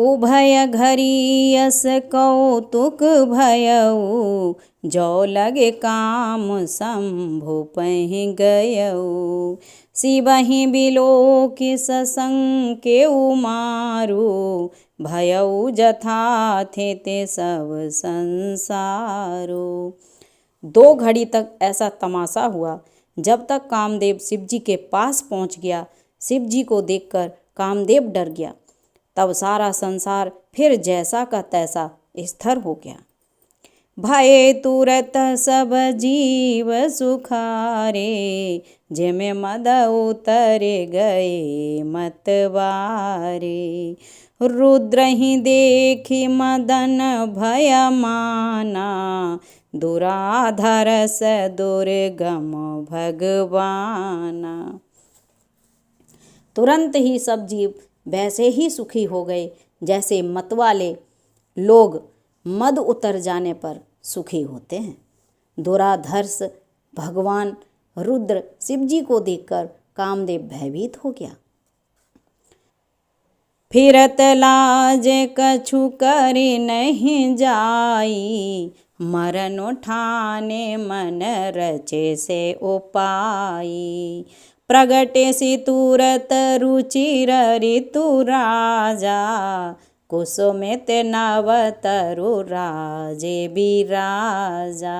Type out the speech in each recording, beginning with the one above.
उभय घरी यस कौतुक भयऊ, जो लगे काम शंभु पहि गयऊ। शिवहि बिलोकि सशंकेउ मारू, भयऊ जथा थे ते सब संसारो। 2 घड़ी तक ऐसा तमाशा हुआ। जब तक कामदेव शिवजी के पास पहुंच गया। शिवजी को देखकर कामदेव डर गया। तब सारा संसार फिर जैसा का तैसा स्थिर हो गया। भय तुरत सब जीव सुखारे, जिमे मद उतर गए मतवारे। रुद्र ही देखी मदन भय माना, दुराधरस दुर्गम भगवाना। तुरंत ही सब जीव वैसे ही सुखी हो गए जैसे मतवाले लोग मद उतर जाने पर सुखी होते हैं। दुराधर्ष भगवान रुद्र शिवजी को देखकर कामदेव भयभीत हो गया। फिरत लाज कछु करि नहीं जाई, मरण ठाने मन रचे से उपाई। प्रगटे सी तुरत रुचिर ऋतु राजा, कुसुमित नव तरु राजे बिराजा।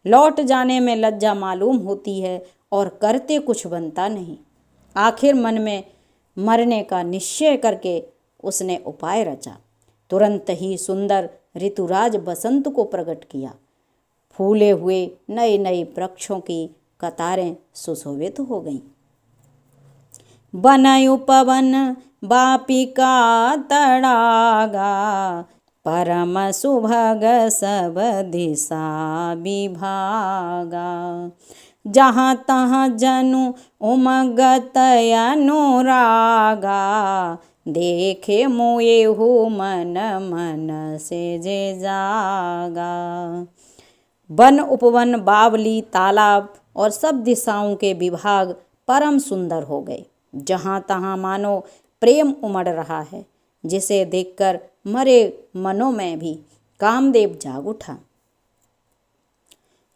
लौट जाने में लज्जा मालूम होती है और करते कुछ बनता नहीं। आखिर मन में मरने का निश्चय करके उसने उपाय रचा। तुरंत ही सुंदर ऋतुराज बसंत को प्रकट किया। फूले हुए नए नए वृक्षों की कतारें सुशोभित हो गईं। बनयु पवन बापिका तड़ागा, परम सुभग सब दिशा विभागा। जहाँ तहाँ जनु उमगत अनुरागा, देखे मोएहु मन मन से जे जागा। वन उपवन बावली तालाब और सब दिशाओं के विभाग परम सुंदर हो गए। जहाँ तहाँ मानो प्रेम उमड़ रहा है, जिसे देखकर मरे मनों में भी कामदेव जाग उठा।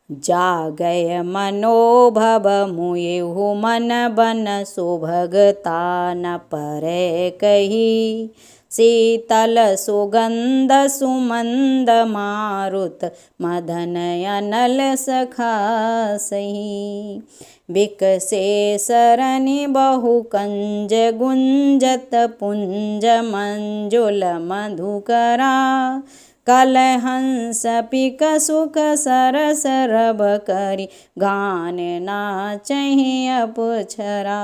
जागय मनोभव मुएहु मन बन, सुभगता न परै कही। शीतल सुगंध सुमंद मारुत, मदन अनल सखा सही। विकसे सरनि बहु कंज, गुंजत पुंज मंजुल मधुकरा। कलहंस पिक सुख सरस रब करी, गान नाचहि अप्सरा।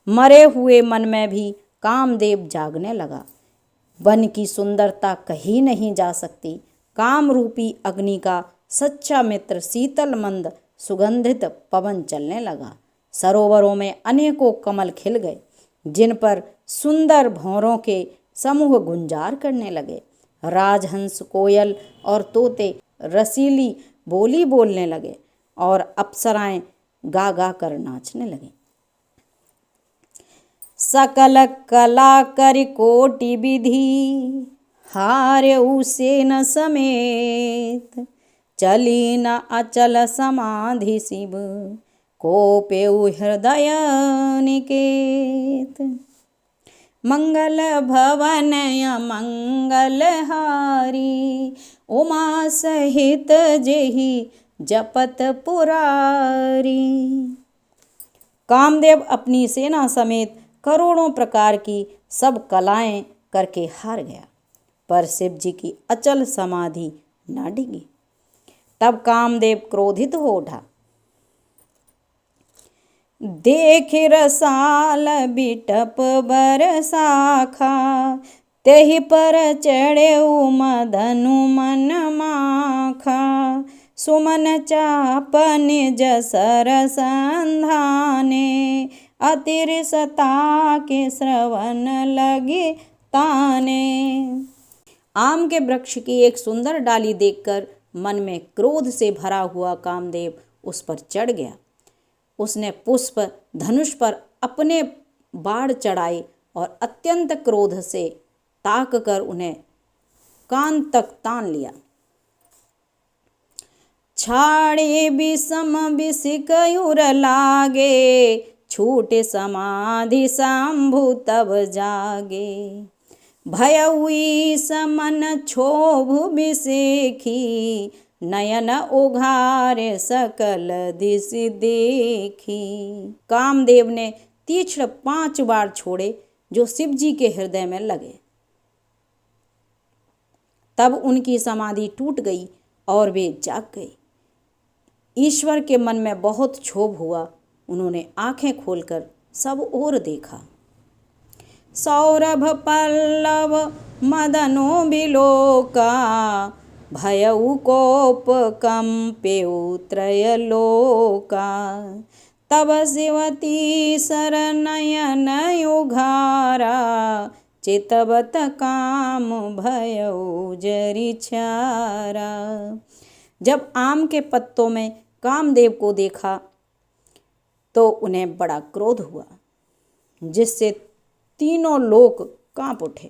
मरे हुए मन में भी कामदेव जागने लगा। वन की सुंदरता कही नहीं जा सकती। काम रूपी अग्नि का सच्चा मित्र शीतल मंद सुगंधित पवन चलने लगा। सरोवरों में अनेकों कमल खिल गए, जिन पर सुंदर भंवरों के समूह गुंजार करने लगे। राजहंस कोयल और तोते रसीली बोली बोलने लगे और अप्सराएं गा गा कर नाचने लगे। सकल कला कर कोटि विधि, हार्यउ सेन समेत। चली न अचल समाधि शिव, कोपेउ हृदय निकेत। मंगल भवन मंगल हारी, उमा सहित जेहि जपत पुरारी। कामदेव अपनी सेना समेत करोड़ों प्रकार की सब कलाएं करके हार गया, पर शिव जी की अचल समाधि न डिगी। तब कामदेव क्रोधित हो उठा। देख रसाल बिटप बरसाखा, तेहि पर चढ़े मदनु मन माखा। सुमन चाप निज सरस अंधाने, अतिरसता के श्रवण लगे ताने। आम के वृक्ष की एक सुंदर डाली देखकर मन में क्रोध से भरा हुआ कामदेव उस पर चढ़ गया। उसने पुष्प धनुष पर अपने बाण चढ़ाए और अत्यंत क्रोध से ताक कर उन्हें कान तक तान लिया। छाड़े विषम विषिकयुर लागे, छूटे समाधि शंभु तब जागे। भयउई समन क्षोभ विषेखी, नयन उघारे सकल दिश देखी। कामदेव ने तीक्ष्ण 5 बार छोड़े जो शिव जी के हृदय में लगे। तब उनकी समाधि टूट गई और वे जाग गए। ईश्वर के मन में बहुत क्षोभ हुआ। उन्होंने आंखें खोलकर सब ओर देखा। सौरभ पल्लव मदनो बिलोका, भयउ कोप कंपेउ त्रयलोका। तब शिवती सरनयन उघारा, चितवत काम भयउ जरि छारा। जब आम के पत्तों में कामदेव को देखा तो उन्हें बड़ा क्रोध हुआ, जिससे तीनों लोक कांप उठे।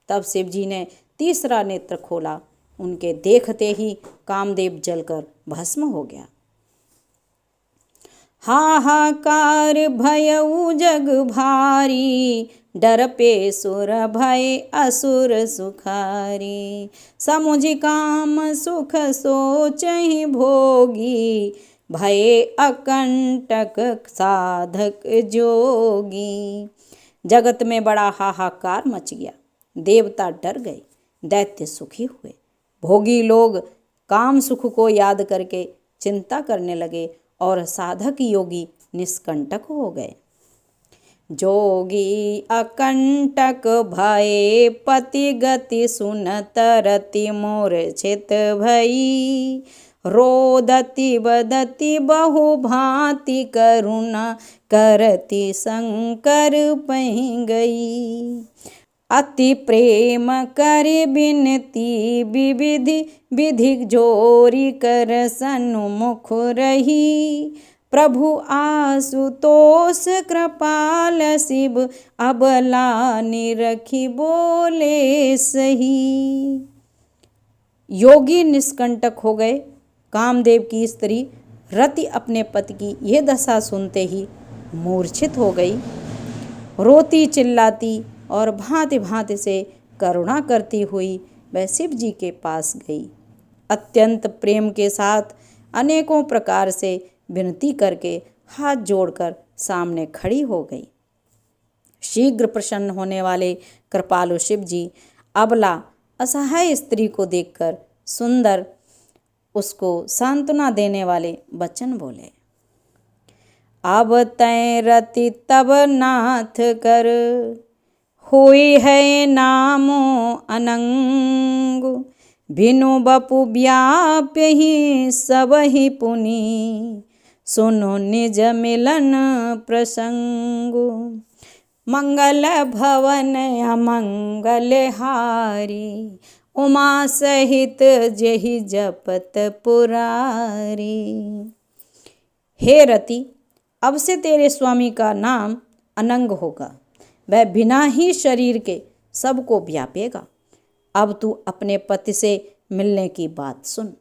तब शिव जी ने तीसरा नेत्र खोला। उनके देखते ही कामदेव जलकर भस्म हो गया। हाहाकार भयउ जग भारी, डर पे सुर भय असुर सुखारी। समुझि काम सुख सोचहि भोगी, भय अकंटक साधक जोगी। जगत में बड़ा हाहाकार मच गया। देवता डर गए, दैत्य सुखी हुए। भोगी लोग काम सुख को याद करके चिंता करने लगे और साधक योगी निष्कंटक हो गए। जोगी अकंटक भये पति गति सुनत रति मूर्छित भई। रोदति बदति बहु भांति करुणा करति शंकर पहि गई। अति प्रेम करि बिनती विविधि विधि जोरी कर सन्मुख रही। प्रभु आशुतोष कृपाल शिव अबला निरखी बोले सही। योगी निष्कंटक हो गए। कामदेव की स्त्री रति अपने पति की यह दशा सुनते ही मूर्छित हो गई। रोती चिल्लाती और भांति भांति से करुणा करती हुई वह शिव जी के पास गई। अत्यंत प्रेम के साथ अनेकों प्रकार से विनती करके हाथ जोड़कर सामने खड़ी हो गई। शीघ्र प्रसन्न होने वाले कृपालु शिव जी अबला असहाय स्त्री को देखकर सुंदर उसको सांत्वना देने वाले वचन बोले। अब तै रति तब नाथ कर, होई है नामो अनंग। बिनु बपु व्याप्य ही सब ही पुनि, सुनो निज मिलन प्रसंग। मंगल भवन अमंगल हारी, उमा सहित जेहि जपत पुरारी। हे रति, अब से तेरे स्वामी का नाम अनंग होगा। वह बिना ही शरीर के सबको व्यापेगा। अब तू अपने पति से मिलने की बात सुन।